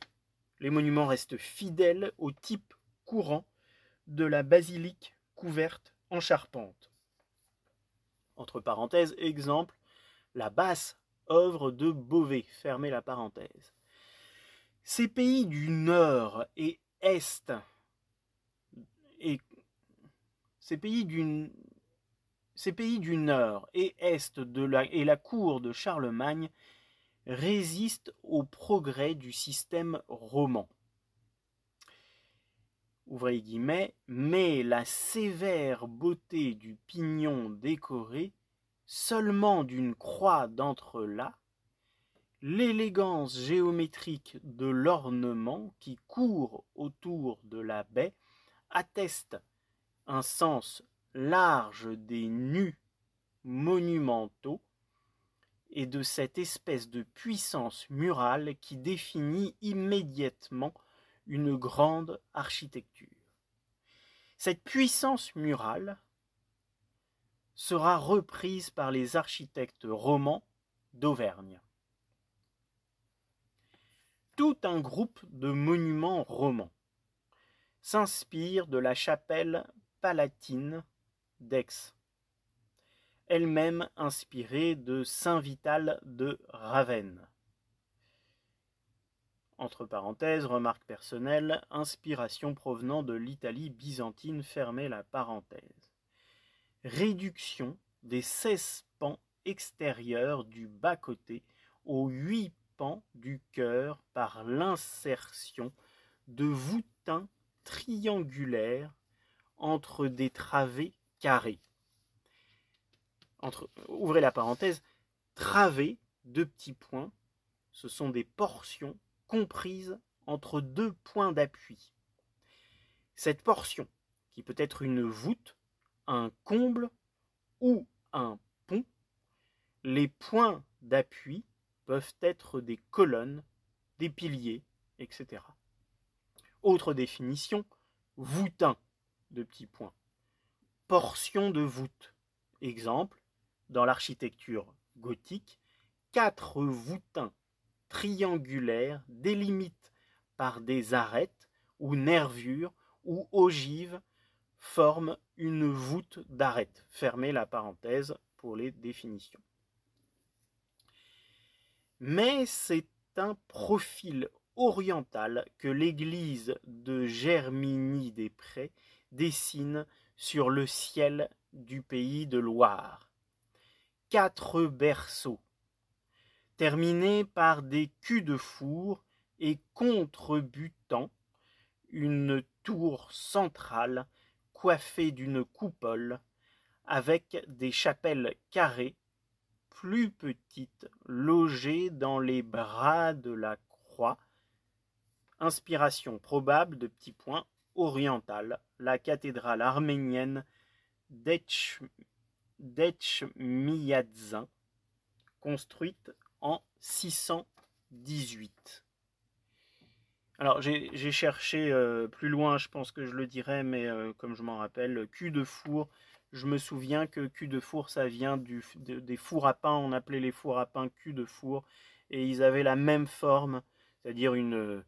fidèles au type courant de la basilique couverte en charpente. Entre parenthèses, exemple, la basse œuvre de Beauvais, fermez la parenthèse. Ces pays du Nord et Est, ces pays du Nord et Est et la cour de Charlemagne résistent au progrès du système roman. Ouvrez les guillemets, mais la sévère beauté du pignon décoré, seulement d'une croix d'entrelacs, l'élégance géométrique de l'ornement qui court autour de la baie atteste un sens large des nus monumentaux et de cette espèce de puissance murale qui définit immédiatement une grande architecture. Cette puissance murale sera reprise par les architectes romans d'Auvergne. Tout un groupe de monuments romans s'inspire de la chapelle palatine d'Aix, elle-même inspirée de Saint Vital de Ravenne. entre parenthèses, remarque personnelle, inspiration provenant de l'Italie byzantine, fermez la parenthèse. Réduction des 16 pans extérieurs du bas-côté aux 8 pans du chœur par l'insertion de voûtins triangulaires entre des travées carrées. Ouvrez la parenthèse, travées, deux petits points, ce sont des portions comprises entre deux points d'appui. Cette portion, qui peut être une voûte, un comble ou un pont, les points d'appui peuvent être des colonnes, des piliers, etc. Autre définition, voûtin, deux petits points. Portion de voûte. Exemple, dans l'architecture gothique, 4 voûtins triangulaires délimitent par des arêtes ou nervures ou ogives forment une voûte d'arête. Fermez la parenthèse pour les définitions. Mais c'est un profil oriental que l'église de Germigny-des-Prés dessine sur le ciel du pays de Loire. 4 berceaux, terminés par des culs de four et contrebutant une tour centrale coiffée d'une coupole avec des chapelles carrées plus petites logées dans les bras de la croix. Inspiration probable de petits points orientale, la cathédrale arménienne d'Etchmiadzin, construite en 618. Alors j'ai cherché plus loin, je pense que je le dirais, mais comme je m'en rappelle, cul de four, je me souviens que cul de four, ça vient des fours à pain, on appelait les fours à pain cul de four, et ils avaient la même forme, c'est-à-dire un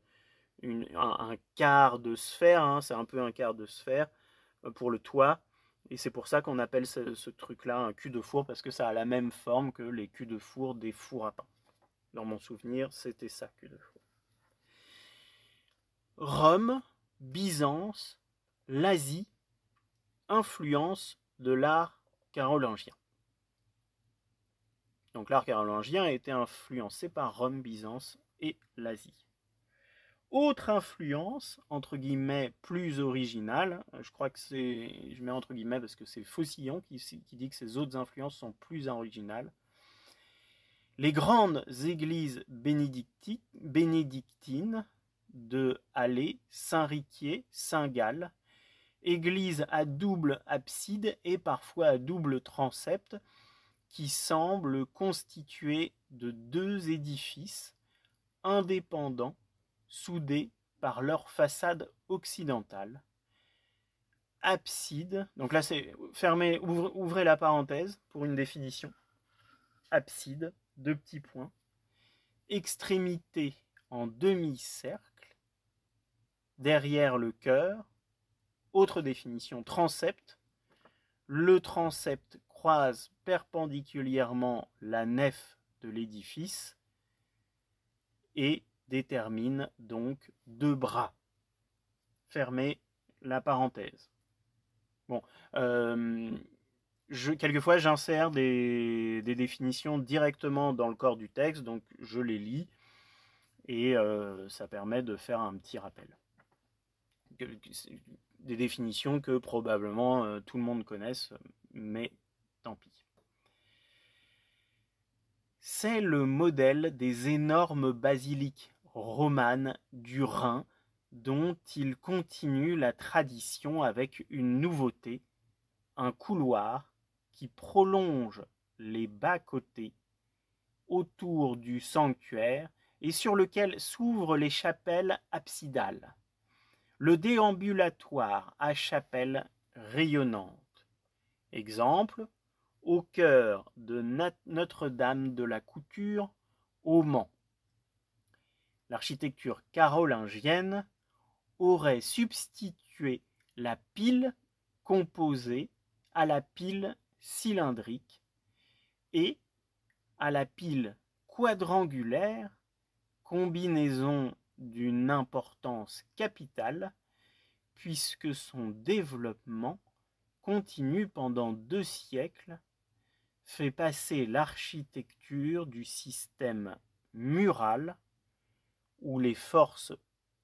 quart de sphère, hein, c'est un peu un quart de sphère pour le toit, et c'est pour ça qu'on appelle ce truc-là un cul de four, parce que ça a la même forme que les culs de four des fours à pain. Dans mon souvenir, c'était ça, cul de four. Rome, Byzance, l'Asie, influence de l'art carolingien. Donc l'art carolingien a été influencé par Rome, Byzance et l'Asie. Autre influence, entre guillemets, plus originale, je crois que je mets entre guillemets parce que c'est Faucillon qui dit que ces autres influences sont plus originales. Les grandes églises bénédictines de Hallé, Saint-Riquier, Saint-Gall, églises à double abside et parfois à double transept, qui semblent constituées de 2 édifices indépendants, soudés par leur façade occidentale. Abside, donc là c'est fermé, ouvrez la parenthèse pour une définition. Abside, deux petits points, extrémité en demi-cercle, derrière le chœur. Autre définition, transept. Le transept croise perpendiculairement la nef de l'édifice et détermine donc 2 bras. Fermez la parenthèse. Bon, quelquefois j'insère des définitions directement dans le corps du texte, donc je les lis et ça permet de faire un petit rappel. Des définitions que probablement tout le monde connaisse, mais tant pis. C'est le modèle des énormes basiliques romanes du Rhin dont il continue la tradition avec une nouveauté, un couloir qui prolonge les bas-côtés autour du sanctuaire et sur lequel s'ouvrent les chapelles absidales. Le déambulatoire à chapelle rayonnante. Exemple, au cœur de Notre-Dame de la Couture au Mans. L'architecture carolingienne aurait substitué la pile composée à la pile cylindrique et à la pile quadrangulaire, combinaison d'une importance capitale puisque son développement continu pendant 2 siècles fait passer l'architecture du système mural, où les forces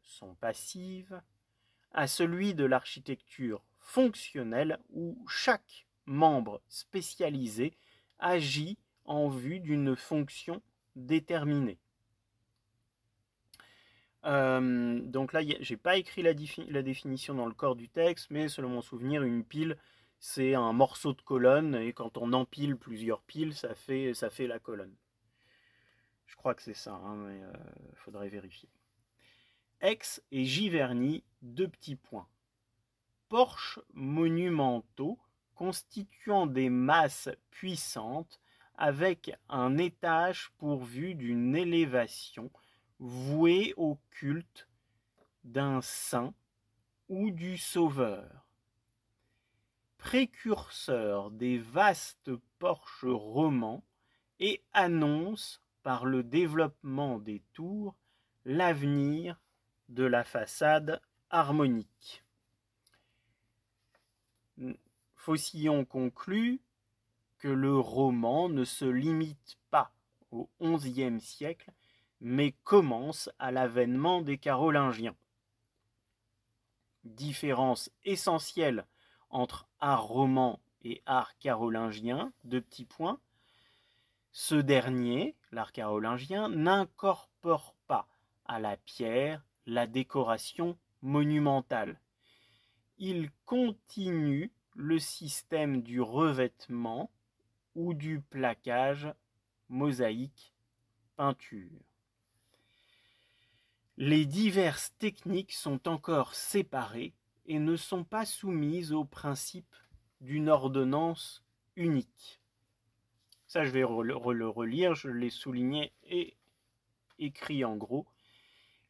sont passives, à celui de l'architecture fonctionnelle, où chaque membre spécialisé agit en vue d'une fonction déterminée. Donc là, j'ai pas écrit la définition dans le corps du texte, mais selon mon souvenir, une pile, c'est un morceau de colonne, et quand on empile plusieurs piles, ça fait la colonne. Je crois que c'est ça, hein, mais faudrait vérifier. Aix et Giverny, 2 petits points. Porches monumentaux constituant des masses puissantes avec un étage pourvu d'une élévation vouée au culte d'un saint ou du sauveur. Précurseur des vastes porches romans et annonce par le développement des tours l'avenir de la façade harmonique. Faucillon conclut que le roman ne se limite pas au XIe siècle, mais commence à l'avènement des Carolingiens. Différence essentielle entre art roman et art carolingien, 2 petits points. Ce dernier, l'art carolingien, n'incorpore pas à la pierre la décoration monumentale. Il continue le système du revêtement ou du plaquage, mosaïque, peinture. Les diverses techniques sont encore séparées et ne sont pas soumises au principe d'une ordonnance unique. Ça, je vais le relire, je l'ai souligné et écrit en gros.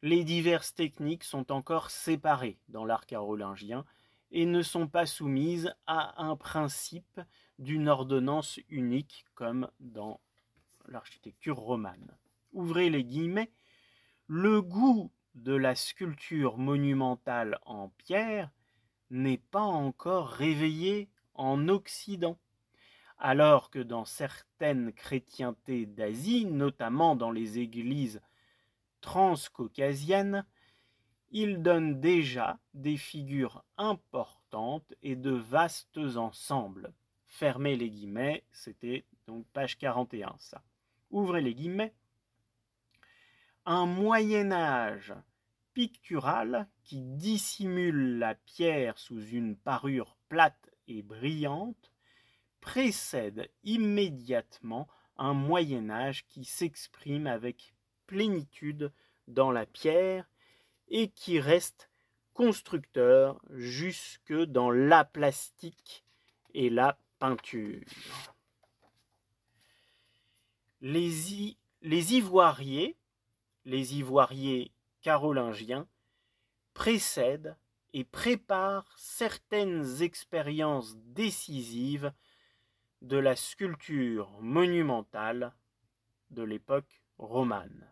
Les diverses techniques sont encore séparées dans l'art carolingien et ne sont pas soumises à un principe d'une ordonnance unique comme dans l'architecture romane. Ouvrez les guillemets. Le goût de la sculpture monumentale en pierre n'est pas encore réveillé en Occident, alors que dans certaines chrétientés d'Asie, notamment dans les églises transcaucasiennes, il donne déjà des figures importantes et de vastes ensembles. Fermez les guillemets, c'était donc page 41 ça. Ouvrez les guillemets. Un Moyen-Âge pictural qui dissimule la pierre sous une parure plate et brillante précède immédiatement un Moyen-Âge qui s'exprime avec plénitude dans la pierre et qui reste constructeur jusque dans la plastique et la peinture. Les ivoiriers carolingiens précèdent et préparent certaines expériences décisives de la sculpture monumentale de l'époque romane.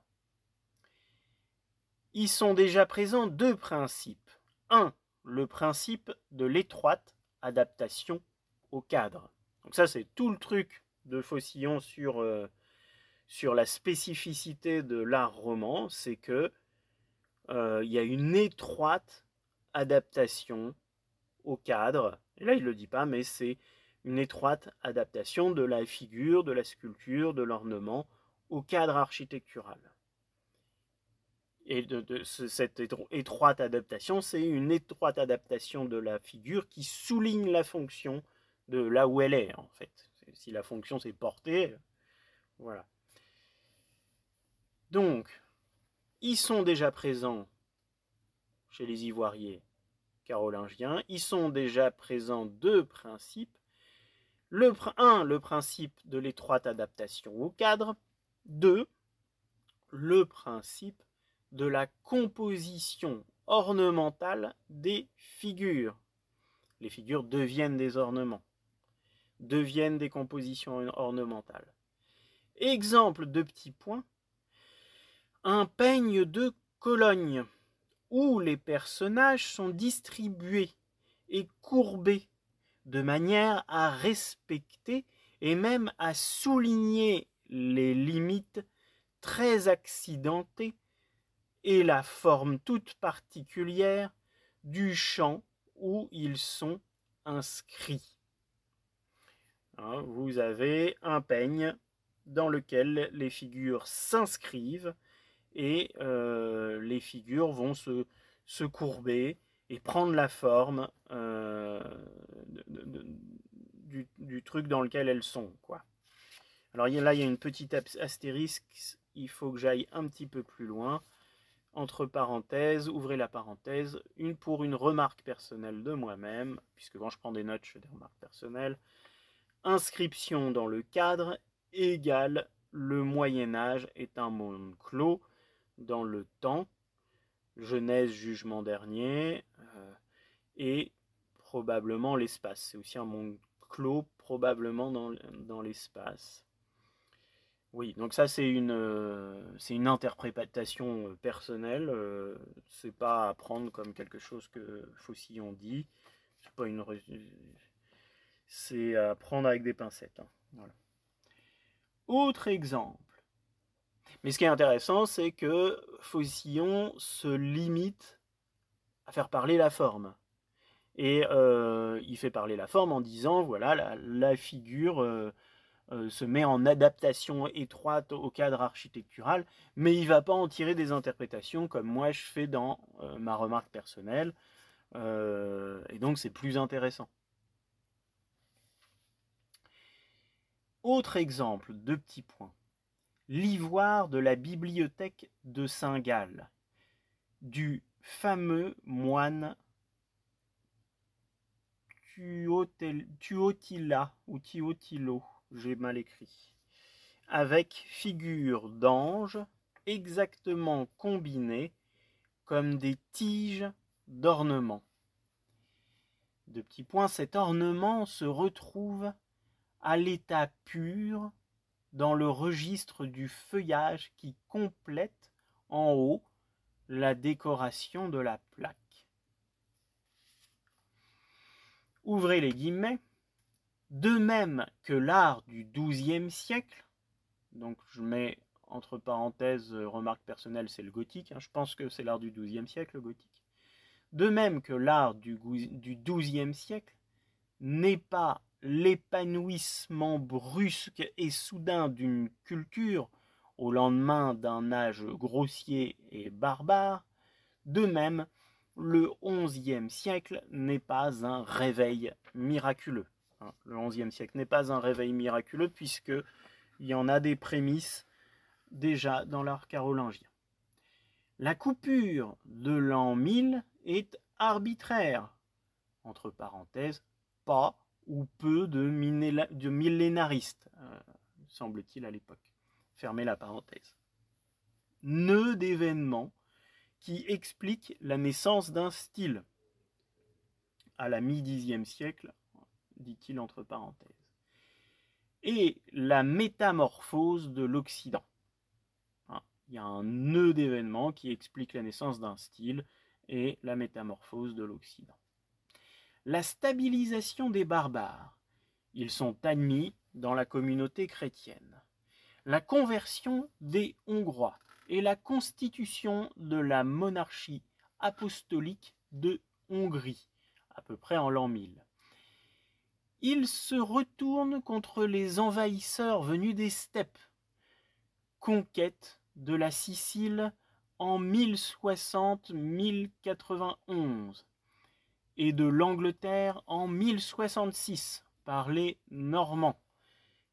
Y sont déjà présents 2 principes. 1. Le principe de l'étroite adaptation au cadre. Donc ça, c'est tout le truc de Faucillon sur la spécificité de l'art roman, c'est que y a une étroite adaptation au cadre. Et là, il ne le dit pas, mais c'est une étroite adaptation de la figure, de la sculpture, de l'ornement au cadre architectural. Et cette étroite adaptation, c'est une étroite adaptation de la figure qui souligne la fonction de là où elle est, en fait. Si la fonction s'est portée, voilà. Donc, ils sont déjà présents chez les ivoiriers carolingiens. Ils sont déjà présents 2 principes. Le principe de l'étroite adaptation au cadre. 2, le principe de la composition ornementale des figures. Les figures deviennent des ornements, deviennent des compositions ornementales. Exemple de petits points, un peigne de colonnes où les personnages sont distribués et courbés de manière à respecter et même à souligner les limites très accidentées et la forme toute particulière du champ où ils sont inscrits. Vous avez un peigne dans lequel les figures s'inscrivent et les figures vont se courber et prendre la forme du truc dans lequel elles sont, quoi. Alors là, il y a une petite astérisque, il faut que j'aille un petit peu plus loin. Entre parenthèses, ouvrez la parenthèse, pour une remarque personnelle de moi-même, puisque quand je prends des notes, je fais des remarques personnelles. Inscription dans le cadre égale le Moyen-Âge est un monde clos dans le temps, Genèse, jugement dernier, et probablement l'espace. C'est aussi un monde clos, probablement dans l'espace. Oui, donc ça c'est une interprétation personnelle, c'est pas à prendre comme quelque chose que Faucillon dit, c'est pas c'est à prendre avec des pincettes. Voilà. Autre exemple. Mais ce qui est intéressant, c'est que Faucillon se limite à faire parler la forme. Et il fait parler la forme en disant, voilà, la figure se met en adaptation étroite au cadre architectural, mais il ne va pas en tirer des interprétations comme moi je fais dans ma remarque personnelle. Et donc c'est plus intéressant. Autre exemple, 2 petits points. L'ivoire de la bibliothèque de Saint-Gall, du fameux moine Tuotila, ou Tuotilo, j'ai mal écrit, avec figure d'ange exactement combinées comme des tiges d'ornement. 2 petits points, cet ornement se retrouve à l'état pur dans le registre du feuillage qui complète en haut la décoration de la plaque. Ouvrez les guillemets. De même que l'art du XIIe siècle, donc je mets entre parenthèses, remarque personnelle, c'est le gothique, je pense que c'est l'art du XIIe siècle, le gothique. De même que l'art du XIIe siècle n'est pas l'épanouissement brusque et soudain d'une culture au lendemain d'un âge grossier et barbare, de même, le XIe siècle n'est pas un réveil miraculeux. Le XIe siècle n'est pas un réveil miraculeux puisqu'il y en a des prémices déjà dans l'art carolingien. La coupure de l'an 1000 est arbitraire, entre parenthèses, pas ou peu de millénaristes, semble-t-il à l'époque. Fermez la parenthèse. Nœud d'événements qui explique la naissance d'un style. À la mi-10e siècle, dit-il entre parenthèses. Et la métamorphose de l'Occident. Il y a un nœud d'événements qui explique la naissance d'un style et la métamorphose de l'Occident. La stabilisation des barbares. Ils sont admis dans la communauté chrétienne. La conversion des Hongrois et la constitution de la monarchie apostolique de Hongrie, à peu près en l'an 1000. Ils se retournent contre les envahisseurs venus des steppes. Conquête de la Sicile en 1060-1091 et de l'Angleterre en 1066 par les Normands,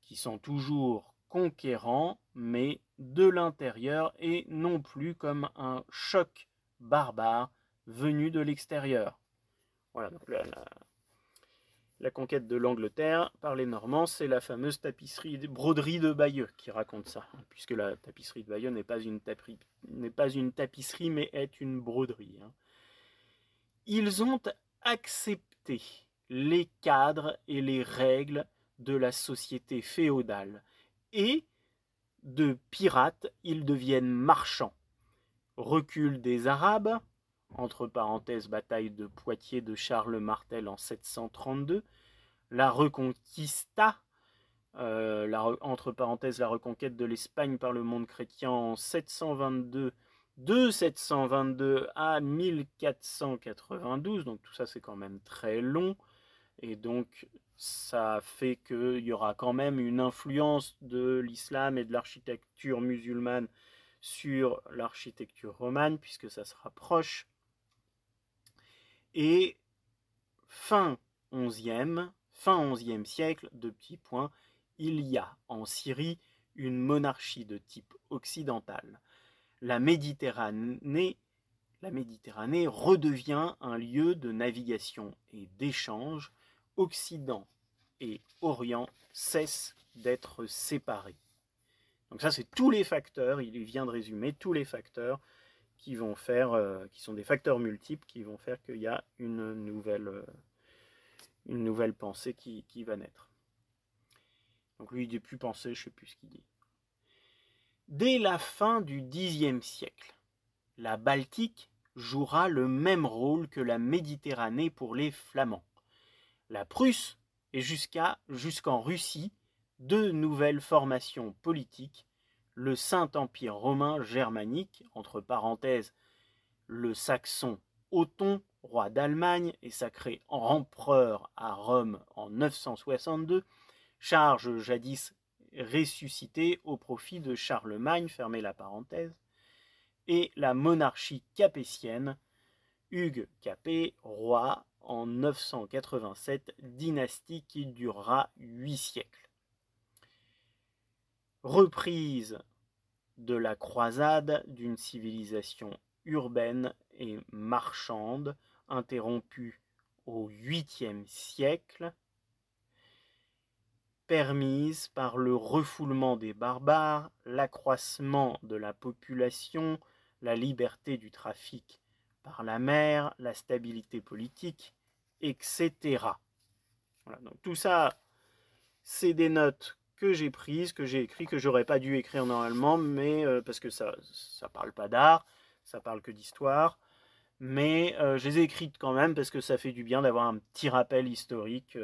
qui sont toujours conquérants, mais de l'intérieur et non plus comme un choc barbare venu de l'extérieur. Voilà, donc la conquête de l'Angleterre par les Normands, c'est la fameuse broderie de Bayeux qui raconte ça, puisque la tapisserie de Bayeux n'est pas une tapisserie, mais est une broderie. Ils ont accepté les cadres et les règles de la société féodale, et de pirates, ils deviennent marchands. recul des Arabes, entre parenthèses bataille de Poitiers de Charles Martel en 732, la Reconquista, entre parenthèses la reconquête de l'Espagne par le monde chrétien en 722, de 722 à 1492, donc tout ça c'est quand même très long, et donc ça fait qu'il y aura quand même une influence de l'islam et de l'architecture musulmane sur l'architecture romane, puisque ça se rapproche. Et fin 11e siècle, deux petits points, il y a en Syrie une monarchie de type occidental. La Méditerranée redevient un lieu de navigation et d'échange. Occident et Orient cessent d'être séparés. Donc ça, c'est tous les facteurs, il vient de résumer tous les facteurs qui vont faire, qui sont des facteurs multiples, qui vont faire qu'il y a une nouvelle pensée qui va naître. Donc lui, il dit plus penser, je ne sais plus ce qu'il dit. Dès la fin du Xe siècle, la Baltique jouera le même rôle que la Méditerranée pour les Flamands. La Prusse et jusqu'en Russie, deux nouvelles formations politiques, le Saint-Empire romain germanique, entre parenthèses, le saxon Othon, roi d'Allemagne et sacré empereur à Rome en 962, charge jadis ressuscité au profit de Charlemagne, fermez la parenthèse, et la monarchie capétienne, Hugues Capet, roi en 987, dynastie qui durera 8 siècles. Reprise de la croisade d'une civilisation urbaine et marchande, interrompue au 8e siècle, permise par le refoulement des barbares, l'accroissement de la population, la liberté du trafic par la mer, la stabilité politique, etc. Voilà, donc tout ça, c'est des notes que j'ai prises, que j'ai écrites, que j'aurais pas dû écrire normalement, mais parce que ça parle pas d'art, ça parle que d'histoire, mais je les ai écrites quand même parce que ça fait du bien d'avoir un petit rappel historique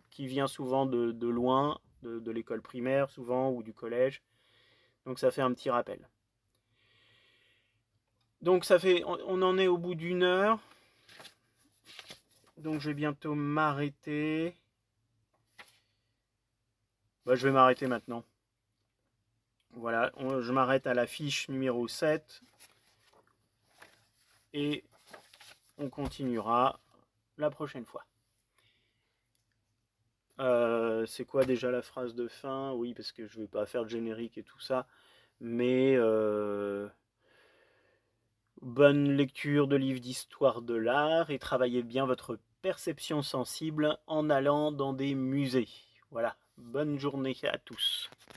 qui vient souvent de loin, de l'école primaire souvent, ou du collège, donc ça fait un petit rappel. Donc ça fait, on en est au bout d'une heure. Donc je vais bientôt m'arrêter. Bah, je vais m'arrêter maintenant. Voilà, je m'arrête à la fiche numéro 7. Et on continuera la prochaine fois. C'est quoi déjà la phrase de fin? Oui, parce que je ne vais pas faire de générique et tout ça. Mais bonne lecture de livres d'histoire de l'art et travaillez bien votre perception sensible en allant dans des musées. Voilà, bonne journée à tous.